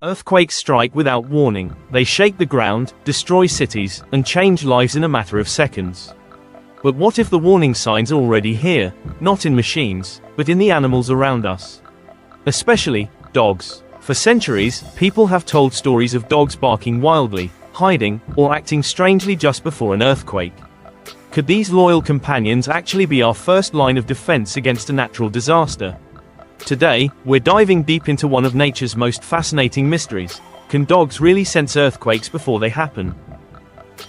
Earthquakes strike without warning. They shake the ground, destroy cities, and change lives in a matter of seconds. But what if the warning signs are already here, not in machines, but in the animals around us? Especially dogs. For centuries, people have told stories of dogs barking wildly, hiding, or acting strangely just before an earthquake. Could these loyal companions actually be our first line of defense against a natural disaster? Today, we're diving deep into one of nature's most fascinating mysteries. Can dogs really sense earthquakes before they happen?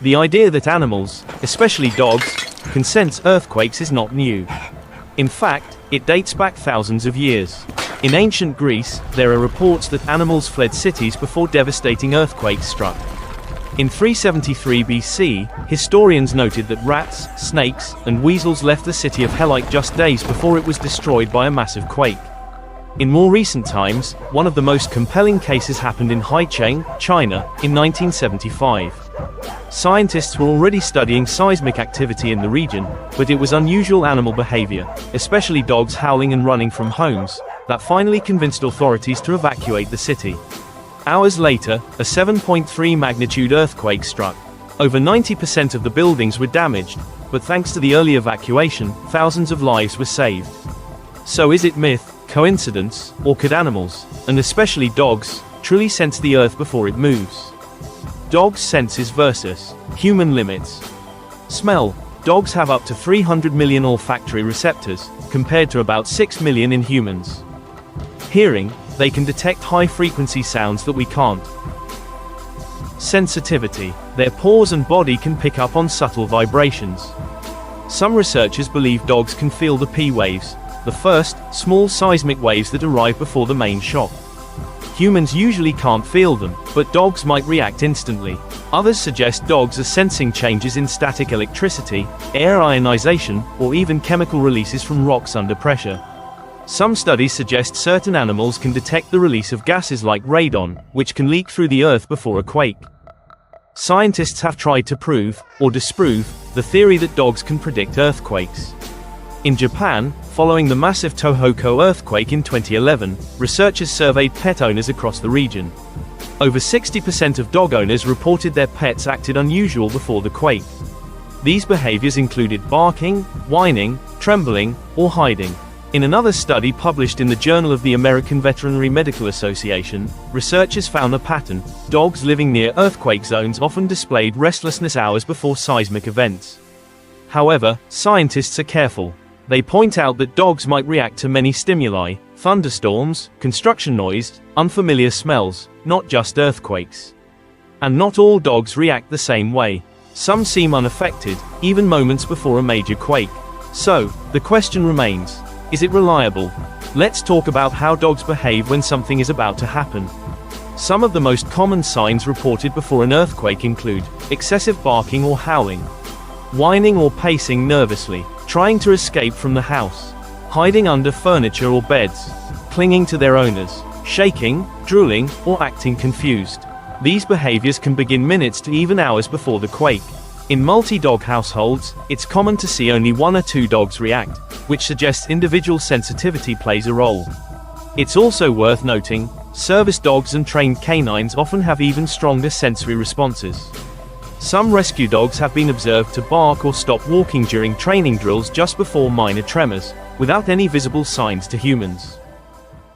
The idea that animals, especially dogs, can sense earthquakes is not new. In fact, it dates back thousands of years. In ancient Greece, there are reports that animals fled cities before devastating earthquakes struck. In 373 BC, historians noted that rats, snakes, and weasels left the city of Helike just days before it was destroyed by a massive quake. In more recent times, one of the most compelling cases happened in Haicheng, China, in 1975. Scientists were already studying seismic activity in the region, but it was unusual animal behavior, especially dogs howling and running from homes, that finally convinced authorities to evacuate the city. Hours later, a 7.3 magnitude earthquake struck. Over 90% of the buildings were damaged, but thanks to the early evacuation, thousands of lives were saved. So is it myth, coincidence, or could animals, and especially dogs, truly sense the earth before it moves? Dogs' senses versus human limits. Smell. Dogs have up to 300 million olfactory receptors, compared to about 6 million in humans. Hearing. They can detect high-frequency sounds that we can't. Sensitivity. Their paws and body can pick up on subtle vibrations. Some researchers believe dogs can feel the P waves, the first, small seismic waves that arrive before the main shock. Humans usually can't feel them, but dogs might react instantly. Others suggest dogs are sensing changes in static electricity, air ionization, or even chemical releases from rocks under pressure. Some studies suggest certain animals can detect the release of gases like radon, which can leak through the earth before a quake. Scientists have tried to prove, or disprove, the theory that dogs can predict earthquakes. In Japan, following the massive Tohoku earthquake in 2011, researchers surveyed pet owners across the region. Over 60% of dog owners reported their pets acted unusual before the quake. These behaviors included barking, whining, trembling, or hiding. In another study published in the Journal of the American Veterinary Medical Association, researchers found a pattern. Dogs living near earthquake zones often displayed restlessness hours before seismic events. However, scientists are careful. They point out that dogs might react to many stimuli: thunderstorms, construction noise, unfamiliar smells, not just earthquakes. And not all dogs react the same way. Some seem unaffected, even moments before a major quake. So, the question remains: is it reliable? Let's talk about how dogs behave when something is about to happen. Some of the most common signs reported before an earthquake include excessive barking or howling, whining or pacing nervously, trying to escape from the house, hiding under furniture or beds, clinging to their owners, shaking, drooling, or acting confused. These behaviors can begin minutes to even hours before the quake. In multi-dog households, it's common to see only 1 or 2 dogs react, which suggests individual sensitivity plays a role. It's also worth noting, service dogs and trained canines often have even stronger sensory responses. Some rescue dogs have been observed to bark or stop walking during training drills just before minor tremors, without any visible signs to humans.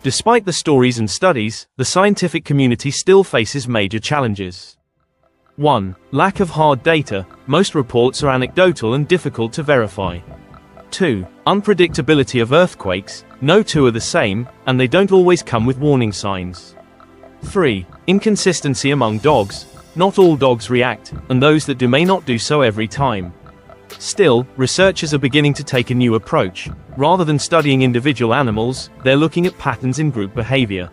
Despite the stories and studies, the scientific community still faces major challenges. 1. Lack of hard data. Most reports are anecdotal and difficult to verify. 2. Unpredictability of earthquakes. No two are the same, and they don't always come with warning signs. 3. Inconsistency among dogs. Not all dogs react, and those that do may not do so every time. Still, researchers are beginning to take a new approach. Rather than studying individual animals, they're looking at patterns in group behavior.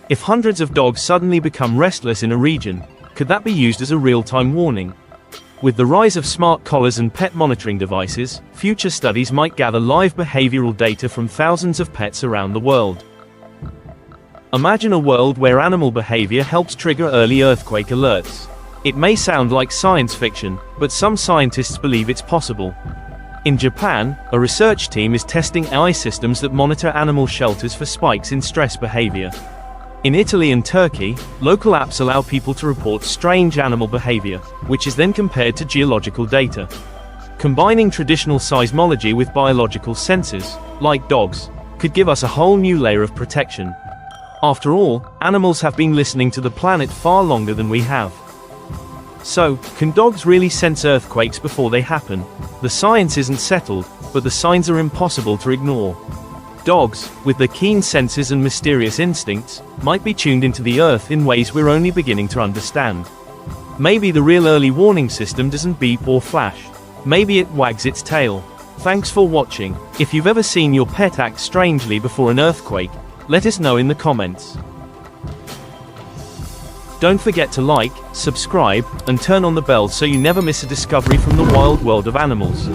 If hundreds of dogs suddenly become restless in a region, could that be used as a real-time warning? With the rise of smart collars and pet monitoring devices, future studies might gather live behavioral data from thousands of pets around the world. Imagine a world where animal behavior helps trigger early earthquake alerts. It may sound like science fiction, but some scientists believe it's possible. In Japan, a research team is testing AI systems that monitor animal shelters for spikes in stress behavior. In Italy and Turkey, local apps allow people to report strange animal behavior, which is then compared to geological data. Combining traditional seismology with biological sensors, like dogs, could give us a whole new layer of protection. After all, animals have been listening to the planet far longer than we have. So, can dogs really sense earthquakes before they happen? The science isn't settled, but the signs are impossible to ignore. Dogs, with their keen senses and mysterious instincts, might be tuned into the earth in ways we're only beginning to understand. Maybe the real early warning system doesn't beep or flash. Maybe it wags its tail. Thanks for watching. If you've ever seen your pet act strangely before an earthquake, let us know in the comments. Don't forget to like, subscribe, and turn on the bell so you never miss a discovery from the wild world of animals.